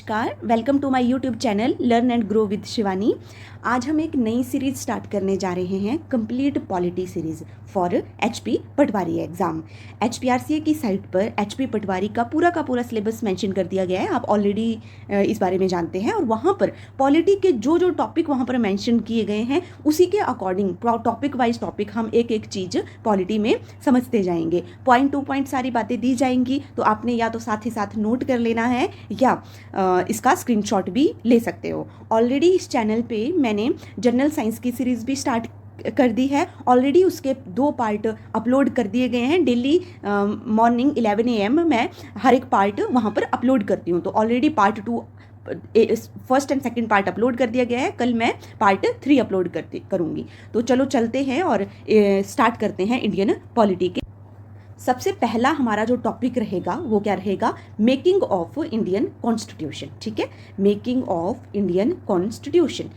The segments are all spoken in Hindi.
नमस्कार, welcome to my YouTube channel learn and grow with Shivani. आज हम एक नई सीरीज स्टार्ट करने जा रहे हैं, complete polity series for HP Patwari exam. HPRCA की साइट पर एचपी पटवारी का पूरा सिलेबस मेंशन कर दिया गया है। आप ऑलरेडी इस बारे में जानते हैं और वहाँ पर पॉलिटी के जो जो टॉपिक वहाँ पर मेंशन किए गए हैं उसी के अकॉर्डिंग टॉपिक वाइज टॉपिक हम एक एक चीज़ पॉलिटी में समझते जाएंगे। पॉइंट टू पॉइंट सारी बातें दी जाएंगी, तो आपने या तो साथ ही साथ नोट कर लेना है या इसका स्क्रीनशॉट भी ले सकते हो। ऑलरेडी इस चैनल पे मैंने जनरल साइंस की सीरीज़ भी स्टार्ट कर दी है। ऑलरेडी उसके 2 पार्ट अपलोड कर दिए गए हैं। डेली मॉर्निंग 11 AM मैं हर एक पार्ट वहाँ पर अपलोड करती हूँ। तो already part 2 first and second part upload कर दिया गया है। कल मैं पार्ट 3 अपलोड करूँगी। तो चलो चलते हैं और स्टार्ट करते हैं इंडियन पॉलिटी के। सबसे पहला हमारा जो टॉपिक रहेगा वो क्या रहेगा, मेकिंग ऑफ इंडियन कॉन्स्टिट्यूशन। ठीक है, मेकिंग ऑफ इंडियन कॉन्स्टिट्यूशन।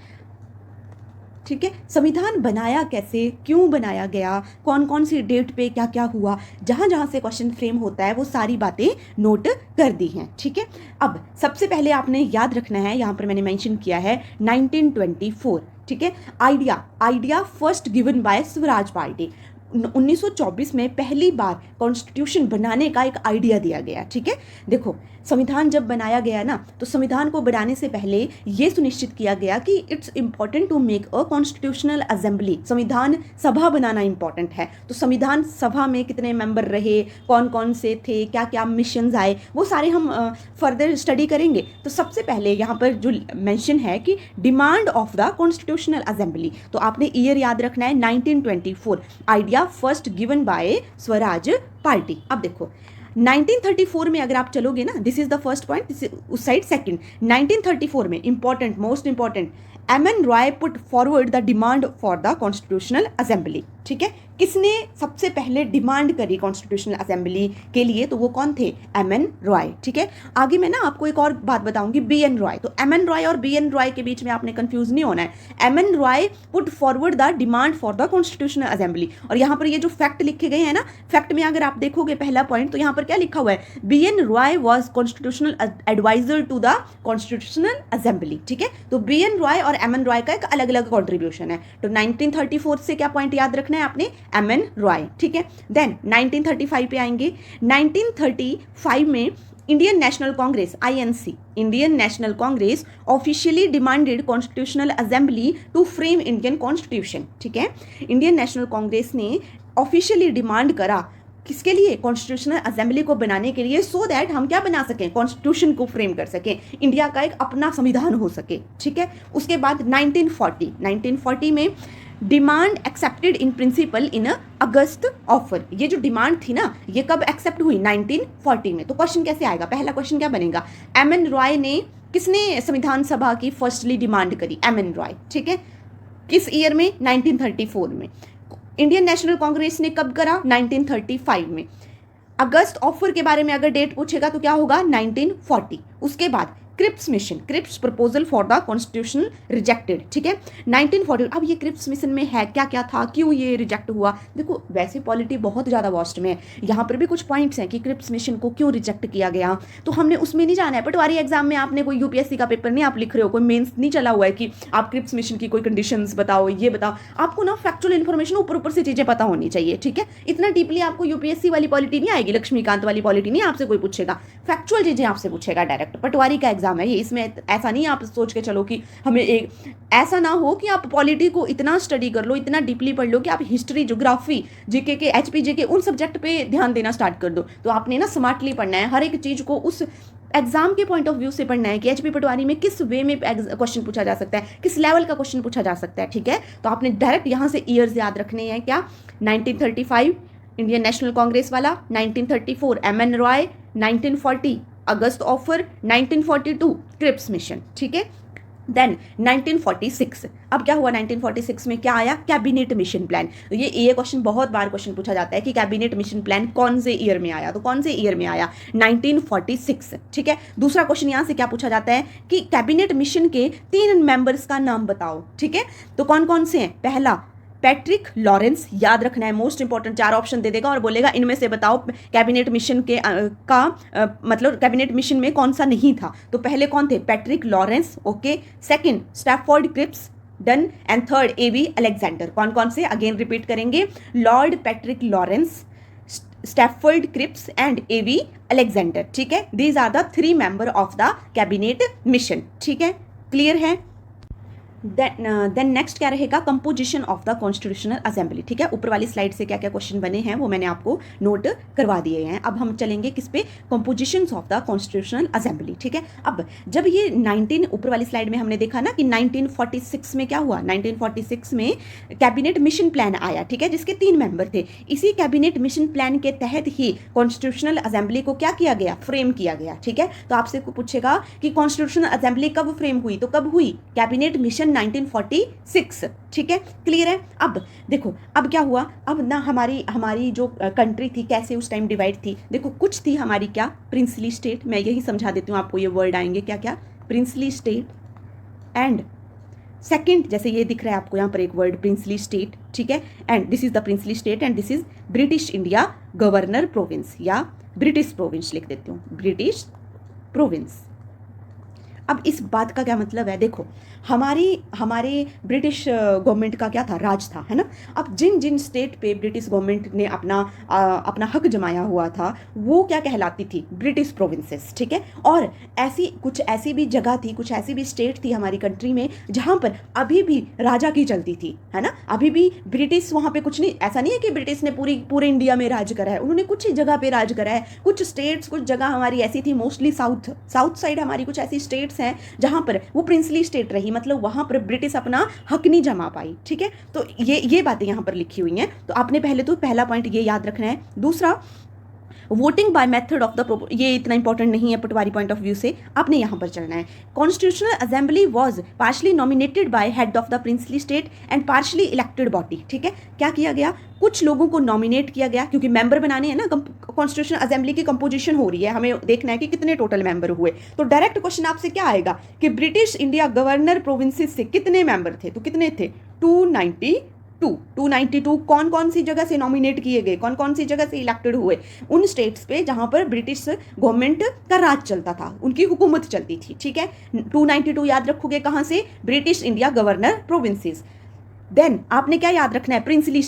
ठीक है, संविधान बनाया कैसे, क्यों बनाया गया, कौन कौन सी डेट पे क्या क्या हुआ, जहाँ जहाँ से क्वेश्चन फ्रेम होता है वो सारी बातें नोट कर दी हैं। ठीक है, अब सबसे पहले आपने याद रखना है, यहाँ पर मैंने मेंशन किया है 1924। ठीक है, idea first given by Swaraj party. 1924 में पहली बार कॉन्स्टिट्यूशन बनाने का एक आइडिया दिया गया। ठीक है, देखो संविधान जब बनाया गया ना, तो संविधान को बनाने से पहले ये सुनिश्चित किया गया कि it's important to make a constitutional assembly. संविधान सभा बनाना इंपॉर्टेंट है। तो संविधान सभा में कितने मेंबर रहे, कौन कौन से थे, क्या क्या मिशंस आए, वो सारे हम फर्दर स्टडी करेंगे। तो सबसे पहले यहाँ पर जो मेंशन है कि demand of the constitutional assembly, तो आपने ईयर याद रखना है 1924। Idea first given by Swaraj party. अब देखो 1934 में अगर आप चलोगे ना, this is the first point, उस साइड सेकंड। 1934 में important, most important, M.N.. Roy put forward the demand for the constitutional assembly. ठीक है, किसने सबसे पहले डिमांड करी कॉन्स्टिट्यूशनल असेंबली के लिए, तो वो कौन थे, एम.एन. रॉय। ठीक है, आगे मैं ना आपको एक और बात बताऊंगी, बी.एन. रॉय। तो एम.एन. रॉय और बी.एन. रॉय के बीच में आपने कंफ्यूज नहीं होना है। M.N.. Roy put forward the demand for the constitutional assembly. और यहाँ पर ये जो फैक्ट लिखे गए हैं ना, फैक्ट में अगर आप देखोगे पहला पॉइंट, तो यहाँ पर क्या लिखा हुआ है, B N. Roy was constitutional adviser to the constitutional assembly. ठीक है, तो बी.एन. रॉय और एम.एन. रॉय का एक अलग अलग कॉन्ट्रीब्यूशन है। तो 1934 से क्या पॉइंट याद रखना है आपने, एम.एन. रॉय। ठीक है, देन 1935 पे आएंगे। 1935 में Indian National Congress, INC, Indian National Congress officially demanded constitutional assembly to frame Indian constitution. ठीक है, इंडियन नेशनल कांग्रेस ने ऑफिशियली डिमांड करा किसके लिए, कॉन्स्टिट्यूशनल असेंबली को बनाने के लिए, सो दैट हम क्या बना सकें, कॉन्स्टिट्यूशन को फ्रेम कर सकें, इंडिया का एक अपना संविधान हो सके। ठीक है, उसके बाद 1940 में demand accepted in principle in August offer. ये जो डिमांड थी ना, ये कब एक्सेप्ट हुई, 1940 में। तो क्वेश्चन कैसे आएगा, पहला क्वेश्चन क्या बनेगा, एम.एन. रॉय ने, किसने संविधान सभा की फर्स्टली डिमांड करी, एम.एन. रॉय। ठीक है, किस ईयर में, 1934 में। इंडियन नेशनल कांग्रेस ने कब करा, 1935 में। अगस्त ऑफर के बारे में अगर डेट पूछेगा तो क्या होगा, 1940। उसके बाद Cripps mission, Cripps proposal for the constitutional rejected. ठीक है, 1940। अब ये क्रिप्स मिशन में है क्या क्या था, क्यों ये रिजेक्ट हुआ। देखो वैसे पॉलिटी बहुत ज़्यादा वास्ट में है, यहाँ पर भी कुछ पॉइंट्स हैं कि क्रिप्स मिशन को क्यों रिजेक्ट किया गया, तो हमने उसमें नहीं जाना है। पटवारी एग्जाम में आपने कोई यूपीएससी का पेपर नहीं आप लिख रहे हो, कोई मेंस नहीं चला हुआ है कि आप क्रिप्स मिशन की कोई कंडीशंस बताओ, ये बताओ। आपको ना फैक्चुअल इन्फॉर्मेशन ऊपर ऊपर से चीज़ें पता होनी चाहिए। ठीक है, इतना डीपली आपको यूपीएससी वाली पॉलिटी नहीं आएगी, लक्ष्मीकांत वाली पॉलिटी नहीं आपसे कोई पूछेगा, फैक्चुअल चीज़ें आपसे पूछेगा डायरेक्ट। पटवारी का एग्जाम है ये, इसमें ऐसा नहीं आप सोच के चलो कि हमें एक, ऐसा ना हो कि आप पॉलिटी को इतना स्टडी कर लो, इतना डीपली पढ़ लो कि आप हिस्ट्री, ज्योग्राफी, जीके के, एचपी जीके, उन सब्जेक्ट पे ध्यान देना स्टार्ट कर दो। तो आपने ना स्मार्टली पढ़ना है, हर एक चीज़ को उस एग्जाम के पॉइंट ऑफ व्यू से पढ़ना है कि एचपी पटवारी में किस वे में क्वेश्चन पूछा जा सकता है, किस लेवल का क्वेश्चन पूछा जा सकता है। ठीक है, तो आपने डायरेक्ट यहाँ से ईयर्स याद रखने हैं, क्या, 1935 इंडियन नेशनल कांग्रेस वाला, 1934 एम.एन. रॉय, 1940 अगस्त ऑफर, 1942 क्रिप्स मिशन। ठीक है, देन 1946, अब क्या हुआ, 1946 में क्या आया, कैबिनेट मिशन प्लान। तो ये क्वेश्चन बहुत बार क्वेश्चन पूछा जाता है कि कैबिनेट मिशन प्लान कौन से ईयर में आया, तो कौन से ईयर में आया, 1946। ठीक है, दूसरा क्वेश्चन यहाँ से क्या पूछा जाता है कि कैबिनेट मिशन के 3 मेंबर्स का नाम बताओ। ठीक है, तो कौन कौन से हैं, पैट्रिक लॉरेंस, याद रखना है, मोस्ट इंपॉर्टेंट, 4 ऑप्शन दे देगा और बोलेगा इनमें से बताओ कैबिनेट मिशन के मतलब कैबिनेट मिशन में कौन सा नहीं था। तो पहले कौन थे? Patrick Lawrence, okay. Second Stafford Cripps, done. And third AV Alexander. कौन कौन से? अगेन रिपीट करेंगे, Lord Patrick Lawrence, Stafford Cripps and AV Alexander, ठीक है। These are the 3 member of the cabinet mission, ठीक है, क्लियर है। देन नेक्स्ट क्या रहेगा? Composition of the constitutional assembly, ठीक है। ऊपर वाली स्लाइड से क्या क्या क्वेश्चन बने हैं वो मैंने आपको नोट करवा दिए हैं। अब हम चलेंगे किस पे? Compositions of the constitutional assembly, ठीक है। अब जब ये 19 ऊपर वाली स्लाइड में हमने देखा ना कि 1946 में क्या हुआ, 1946 में कैबिनेट मिशन प्लान आया, ठीक है, जिसके 3 मेंबर थे। इसी कैबिनेट मिशन प्लान के तहत ही कॉन्स्टिट्यूशनल असेंबली को क्या किया गया? फ्रेम किया गया, ठीक है। तो आपसे पूछेगा कि कॉन्स्टिट्यूशनल असेंबली कब फ्रेम हुई, तो कब हुई? कैबिनेट मिशन 1946, ठीक है, क्लियर है। अब देखो अब क्या हुआ, अब ना हमारी जो कंट्री थी कैसे उस टाइम डिवाइड थी। देखो कुछ थी हमारी क्या? Princely state. मैं यही समझा देती हूँ आपको, ये वर्ड आएंगे क्या क्या? प्रिंसली स्टेट एंड सेकंड, जैसे ये दिख रहा है आपको यहाँ पर एक वर्ड प्रिंसली स्टेट, ठीक है। And this is the princely state and this is British India governor province, या ब्रिटिश प्रोविंस लिख देती हूँ, ब्रिटिश प्रोविंस। अब इस बात का क्या मतलब है? देखो हमारे ब्रिटिश गवर्नमेंट का क्या था? राज था, है ना। अब जिन जिन स्टेट पे ब्रिटिश गवर्नमेंट ने अपना हक जमाया हुआ था वो क्या कहलाती थी? ब्रिटिश प्रोविंसेस, ठीक है। और ऐसी भी जगह थी, कुछ ऐसी भी स्टेट थी हमारी कंट्री में जहाँ पर अभी भी राजा की चलती थी, है ना। अभी भी ब्रिटिश वहाँ पे कुछ नहीं, ऐसा नहीं है कि ब्रिटिश ने पूरे इंडिया में राज करा है, उन्होंने कुछ ही जगह पे राज करा है। कुछ स्टेट्स, कुछ जगह हमारी ऐसी थी, मोस्टली साउथ साइड हमारी कुछ ऐसी स्टेट्स हैं जहां पर वो प्रिंसली स्टेट रही, मतलब वहां पर ब्रिटिश अपना हक नहीं जमा पाई, ठीक है। तो ये बातें यहां पर लिखी हुई हैं। तो आपने पहला पॉइंट ये याद रखना है। दूसरा, voting by method of the, ये इतना इंपॉर्टेंट नहीं है पटवारी पॉइंट ऑफ व्यू से, आपने यहाँ पर चलना है। Constitutional assembly was partially nominated by head of the princely state and partially elected body, ठीक है। क्या किया गया? कुछ लोगों को नॉमिनेट किया गया, क्योंकि मेंबर बनाने हैं ना, कॉन्स्टिट्यूशनल असेंबली की कंपोजिशन हो रही है, हमें देखना है कि कितने टोटल मेंबर हुए। तो डायरेक्ट क्वेश्चन आपसे क्या आएगा कि ब्रिटिश इंडिया गवर्नर प्रोविंसेस से कितने मेंबर थे? तो कितने थे? 292 कौन कौन सी जगह से नॉमिनेट किए गए, कौन कौन सी जगह से इलेक्टेड हुए? उन स्टेट्स पे जहां पर ब्रिटिश गवर्नमेंट का राज चलता था, उनकी हुकूमत चलती थी, ठीक है। 292 याद रखोगे कहां से? British India governor provinces. Then आपने क्या याद रखना है? प्रिंसली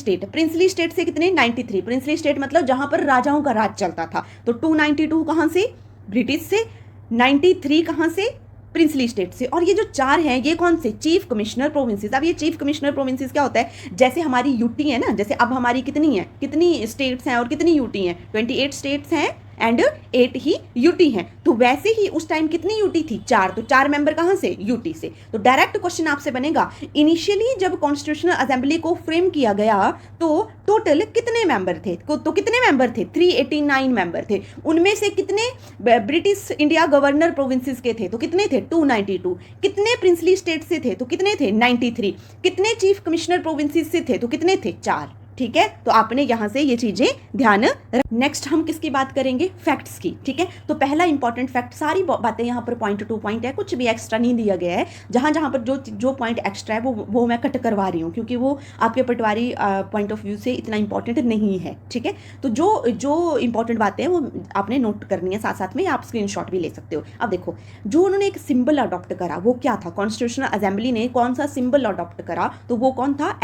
स्टेट से कितने? 93। प्रिंसली स्टेट मतलब जहां पर राजाओं का राज चलता था। तो 292 कहां से? ब्रिटिश से। 93 कहां से? प्रिंसली स्टेट से। और ये जो 4 हैं ये कौन से? Chief commissioner provinces. अब ये चीफ कमिश्नर प्रोविंसेस क्या होता है? जैसे हमारी यूटी है ना, जैसे अब हमारी कितनी स्टेट्स हैं और कितनी यूटी हैं? 28 स्टेट्स हैं एंड 8 ही यूटी हैं। तो वैसे ही उस टाइम कितनी यूटी थी? 4। तो 4 मेंबर कहां से? यूटी से। तो डायरेक्ट क्वेश्चन आपसे बनेगा, इनिशियली जब कॉन्स्टिट्यूशनल असेंबली को फ्रेम किया गया तो टोटल कितने मेंबर थे? तो कितने मेंबर थे? 389 मेंबर थे। उनमें से कितने ब्रिटिश इंडिया गवर्नर प्रोविंसेस के थे? तो कितने थे? 292। कितने प्रिंसली स्टेट से थे? तो कितने थे? 93। कितने चीफ कमिश्नर प्रोविंसेस से थे? तो कितने थे? 4, ठीक है। तो आपने यहां से ये चीजें ध्यान रख। नेक्स्ट हम किसकी बात करेंगे? फैक्ट्स की, ठीक है। तो पहला इंपॉर्टेंट फैक्ट, सारी बातें यहाँ पर पॉइंट टू पॉइंट है, कुछ भी एक्स्ट्रा नहीं दिया गया है। जहां जहां पर जो पॉइंट एक्स्ट्रा है वो मैं कट करवा रही हूँ, क्योंकि वो आपके पटवारी पॉइंट ऑफ व्यू से इतना इंपॉर्टेंट नहीं है, ठीक है। तो जो इंपॉर्टेंट बातें हैं वो आपने नोट करनी है, साथ साथ में आप स्क्रीनशॉट भी ले सकते हो। अब देखो, जो उन्होंने एक सिंबल अडॉप्ट करा वो क्या था? कॉन्स्टिट्यूशनल असेंबली ने कौन सा सिंबल अडॉप्ट करा? तो वो कौन था?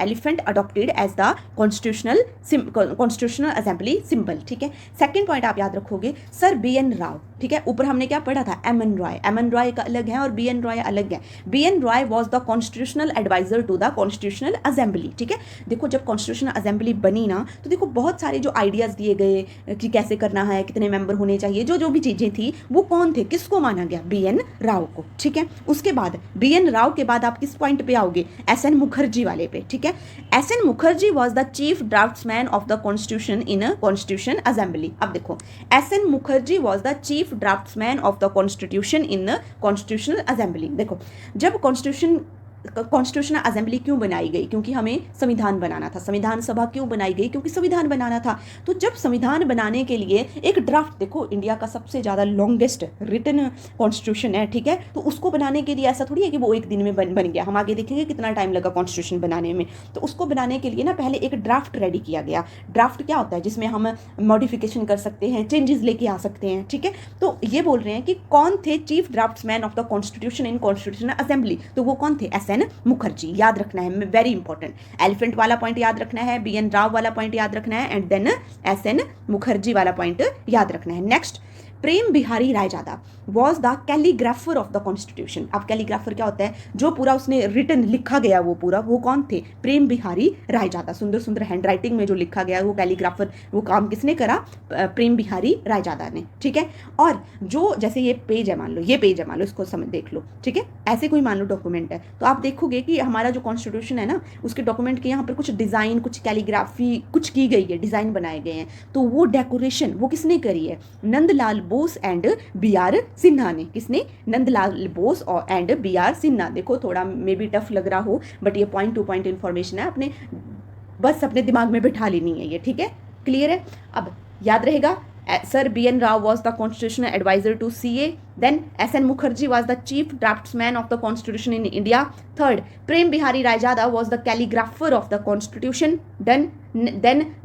Elephant adopted as the constitutional assembly symbol, ठीक है। सेकंड पॉइंट आप याद रखोगे, सर BN राव, ठीक है। ऊपर हमने क्या पढ़ा था? MN रॉय का अलग है और BN रॉय अलग है। BN Roy was the constitutional adviser to the constitutional assembly, ठीक है। देखो जब कॉन्स्टिट्यूशनल असेंबली बनी ना, तो देखो बहुत सारे जो आइडियाज दिए गए कि कैसे करना है, कितने मेंबर होने चाहिए, जो भी चीजें थी वो कौन थे? किसको माना गया? BN राव को, ठीक है। उसके बाद BN राव के बाद आप किस पॉइंट पे आओगे? SN मुखर्जी वाले पे, ठीक है। SN Mukherjee was the chief draftsman of the constitution in a constitution assembly. अब देखो, SN Mukherjee was the chief draftsman of the constitution in a constitutional assembly. देखो, जब कॉन्स्टिट्यूशन कॉन्स्टिट्यूशनल असेंबली क्यों बनाई गई? क्योंकि हमें संविधान बनाना था। संविधान सभा क्यों बनाई गई? क्योंकि संविधान बनाना था। तो जब संविधान बनाने के लिए एक ड्राफ्ट, देखो इंडिया का सबसे ज़्यादा लॉन्गेस्ट रिटन कॉन्स्टिट्यूशन है, ठीक है, तो उसको बनाने के लिए ऐसा थोड़ी है कि वो एक दिन में बन गया। हम आगे देखेंगे कितना टाइम लगा कॉन्स्टिट्यूशन बनाने में। तो उसको बनाने के लिए ना पहले एक ड्राफ्ट रेडी किया गया। ड्राफ्ट क्या होता है? जिसमें हम मॉडिफिकेशन कर सकते हैं, चेंजेस लेके आ सकते हैं, ठीक है। तो ये बोल रहे हैं कि कौन थे chief draftsman of the constitution in constitutional assembly? तो वो कौन थे? S N Mukherjee. याद रखना है, वेरी इंपॉर्टेंट। एलिफेंट वाला पॉइंट याद रखना है, बी एन राव वाला पॉइंट याद रखना है, and then S N Mukherjee वाला पॉइंट याद रखना है। Next, Prem Behari Raizada was the calligrapher of the constitution. अब कैलीग्राफर क्या होता है? जो पूरा उसने रिटन लिखा गया वो पूरा, वो कौन थे? प्रेम बिहारी रायजादा। सुंदर सुंदर हैंड राइटिंग में जो लिखा गया वो कैलीग्राफर, वो काम किसने करा? प्रेम बिहारी रायजादा ने, ठीक है। और जो जैसे ये पेज है, मान लो ये पेज है, मान लो इसको समझ देख लो, ठीक है। ऐसे कोई मान लो डॉक्यूमेंट है, तो आप देखोगे कि हमारा जो कॉन्स्टिट्यूशन है ना, उसके डॉक्यूमेंट के यहाँ पर कुछ डिज़ाइन, कुछ कैलीग्राफी कुछ की गई है, डिज़ाइन बनाए गए हैं। तो वो डेकोरेशन वो किसने करी है? Nandalal Bose and B R Sinha ने। किसने? नंदलाल बोस और एंड बी आर सिन्हा। देखो थोड़ा मे बी टफ लग रहा हो, बट ये पॉइंट टू पॉइंट इन्फॉर्मेशन है, अपने बस अपने दिमाग में बिठा लेनी है ये, ठीक है, क्लियर है। अब याद रहेगा, sir B N Rao was the constitutional adviser to CA. Then S.N. Mukherjee was the chief draftsman of the constitution in India. Third, Prem Bihari Rajada was the calligrapher of the constitution. Then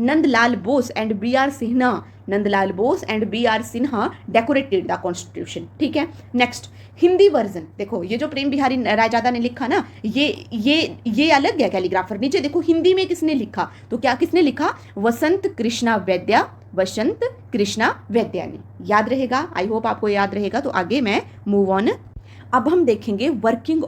Nandlal Bose and B.R. Sinha. Nandlal Bose and B.R. Sinha decorated the constitution. ठीक है. Next, हिंदी वर्जन देखो, ये जो प्रेम बिहारी रायजादा ने लिखा ना, ये अलग है कैलीग्राफर। नीचे देखो हिंदी में किसने लिखा, तो क्या किसने लिखा? वसंत कृष्णा वैद्या, वसंत कृष्णा वैद्या ने। याद रहेगा, आई होप आपको याद रहेगा। तो आगे मैं मूव ऑन। अब हम देखेंगे working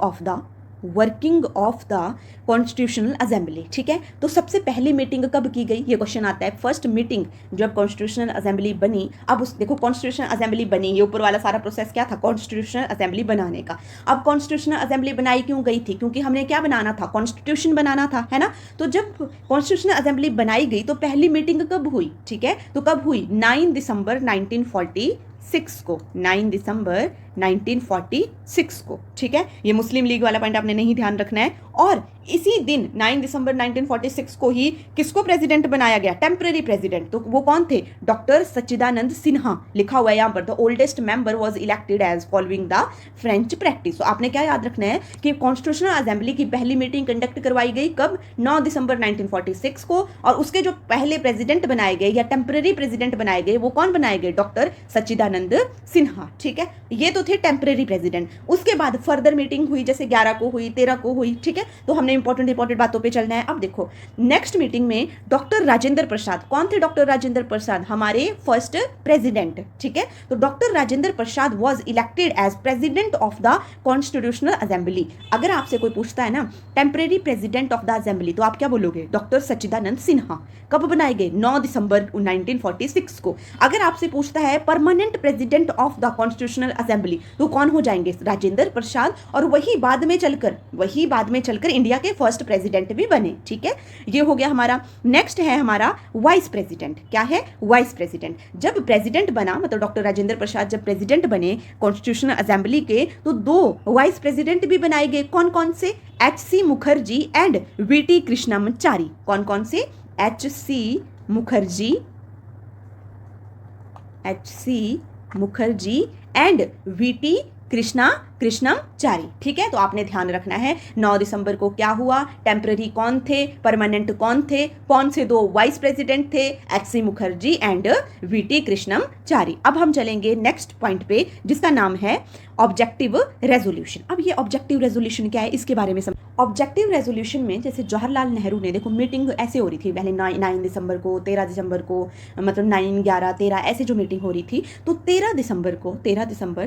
of the constitutional assembly, ठीक है। तो सबसे पहली मीटिंग कब की गई, ये क्वेश्चन आता है। फर्स्ट मीटिंग जब कॉन्स्टिट्यूशनल असेंबली बनी। अब उस देखो कॉन्स्टिट्यूशनल असेंबली बनी, ये ऊपर वाला सारा प्रोसेस क्या था? कॉन्स्टिट्यूशनल असेंबली बनाने का। अब कॉन्स्टिट्यूशनल असेंबली बनाई क्यों गई थी? क्योंकि हमने क्या बनाना था? कॉन्स्टिट्यूशन बनाना था, है ना। तो जब कॉन्स्टिट्यूशनल असेंबली बनाई गई तो पहली मीटिंग कब हुई, ठीक है। तो कब हुई? 9 दिसंबर 1946 को, 9 दिसंबर 1946 को, ठीक है। ये मुस्लिम लीग वाला पॉइंट आपने नहीं ध्यान रखना है। और इसी दिन 9 दिसंबर 1946 को ही किसको प्रेसिडेंट बनाया गया? Temporary president. तो वो कौन थे? डॉक्टर सच्चिदानंद सिन्हा। लिखा हुआ है यहाँ पर, the oldest member was elected as following the French practice. तो आपने क्या याद रखना है कि कॉन्स्टिट्यूशनल असेंबली की पहली मीटिंग कंडक्ट करवाई गई कब? 9 दिसंबर 1946 को। और उसके जो पहले प्रेसिडेंट बनाए गए या टेम्पररी प्रेसिडेंट बनाए गए वो कौन बनाए गए? डॉक्टर सच्चिदानंद सिन्हा, ठीक है। ये तो थे टेम्पररी प्रेसिडेंट। उसके बाद फर्दर मीटिंग हुई, जैसे 11 को हुई, 13 को हुई, ठीक है। तो हमने इंपॉर्टेंट बातों पे चलना है। अब देखो नेक्स्ट मीटिंग में डॉक्टर राजेंद्र प्रसाद, कौन थे डॉक्टर राजेंद्र प्रसाद? हमारे फर्स्ट प्रेसिडेंट, ठीक है। तो doctor Rajendra Prasad was elected as president of the constitutional assembly. अगर आपसे कोई पूछता है ना temporary president of the assembly, तो आप क्या बोलोगे? डॉक्टर सच्चिदानंद सिन्हा। कब बनाए गए? 9 दिसंबर 1946 को। अगर आपसे पूछता है permanent president of the constitutional assembly, तो कौन हो जाएंगे? राजेंद्र प्रसाद। और वही बाद में चलकर इंडिया के फर्स्ट प्रेसिडेंट भी बने, ठीक है। ये हो गया हमारा। नेक्स्ट है हमारा वाइस प्रेसिडेंट। क्या है? Vice president. जब प्रेसिडेंट बना, मतलब डॉक्टर राजेंद्र प्रसाद जब प्रेसिडेंट बने कॉन्स्टिट्यूशनल असेंबली के, तो 2 वाइस प्रेसिडेंट भी बनाए गए। कौन कौन से? HC Mukherjee and VT Krishnamachari. कौन कौन से? HC Mukherjee and VT Krishnamachari, ठीक है। तो आपने ध्यान रखना है 9 दिसंबर को क्या हुआ, टेम्पररी कौन थे, परमानेंट कौन थे, कौन से 2 वाइस प्रेसिडेंट थे, HC Mukherjee and VT Krishnamachari. अब हम चलेंगे नेक्स्ट पॉइंट पे, जिसका नाम है ऑब्जेक्टिव रेजोल्यूशन। अब ये ऑब्जेक्टिव रेजोल्यूशन क्या है, इसके बारे में समझ। ऑब्जेक्टिव रेजोल्यूशन में जैसे जवाहरलाल नेहरू ने, देखो मीटिंग ऐसे हो रही थी पहले 9 दिसंबर को, 13 दिसंबर को, मतलब 9, 11, 13 ऐसे जो मीटिंग हो रही थी। तो 13 दिसंबर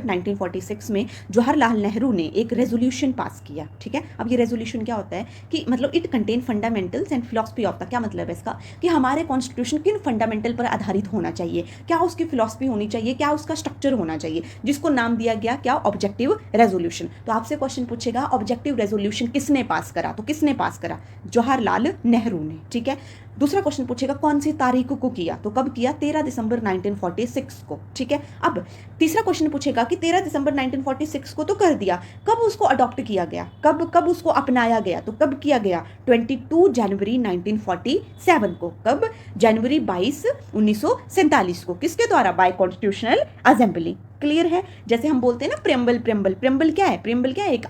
1946 में जवाहरलाल नेहरू ने एक रेजोल्यूशन पास किया, ठीक है। अब ये रेजोल्यूशन क्या होता है कि मतलब it contain fundamentals and philosophy of the, क्या मतलब है इसका कि हमारे कॉन्स्टिट्यूशन किन फंडामेंटल पर आधारित होना चाहिए, क्या उसकी फिलॉसफी होनी चाहिए, क्या उसका स्ट्रक्चर होना चाहिए, जिसको नाम दिया गया क्या? Objective resolution. तो आपसे क्वेश्चन पूछेगा ऑब्जेक्टिव रेजोल्यूशन किसने पास करा, तो किसने पास करा? जवाहरलाल नेहरू ने, ठीक है। दूसरा क्वेश्चन पूछेगा कौन सी तारीख को किया, तो कब किया, 13 दिसंबर 1946 को, ठीक है। अब तीसरा क्वेश्चन पूछेगा कि 13 दिसंबर 1946 को तो कर दिया, कब उसको अडॉप्ट किया गया, कब कब उसको अपनाया गया, तो कब किया गया, 22 जनवरी 1947 को। कब, जनवरी 22 1947 को, किसके द्वारा, बाय कॉन्स्टिट्यूशनल असेंबली। क्लियर है। जैसे हम बोलते हैं ना प्रेम्बल, प्रेम्बल क्या है, प्रेम्बल क्या है, एक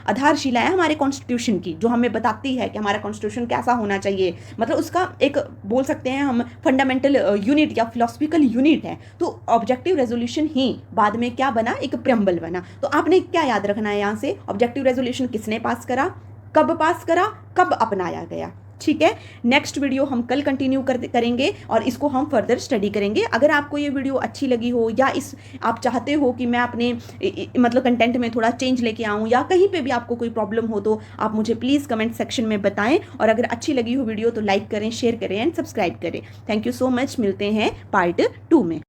आधारशिला है हमारे कॉन्स्टिट्यूशन की, जो हमें बताती है कि हमारा कॉन्स्टिट्यूशन कैसा होना चाहिए, मतलब उसका एक बोल सकते हैं हम फंडामेंटल यूनिट या फिलोसफिकल यूनिट है। तो ऑब्जेक्टिव रेजोल्यूशन ही बाद में क्या बना, एक प्रेम्बल बना। तो आपने क्या याद रखना है यहाँ से, ऑब्जेक्टिव रेजोल्यूशन किसने पास करा, कब पास करा, कब अपनाया गया, ठीक है। नेक्स्ट वीडियो हम कल कंटिन्यू करेंगे और इसको हम फर्दर स्टडी करेंगे। अगर आपको ये वीडियो अच्छी लगी हो या आप चाहते हो कि मैं अपने मतलब कंटेंट में थोड़ा चेंज लेके आऊँ या कहीं पे भी आपको कोई प्रॉब्लम हो तो आप मुझे प्लीज़ कमेंट सेक्शन में बताएं। और अगर अच्छी लगी हो वीडियो तो लाइक करें, शेयर करें एंड सब्सक्राइब करें। थैंक यू सो मच, मिलते हैं पार्ट 2 में।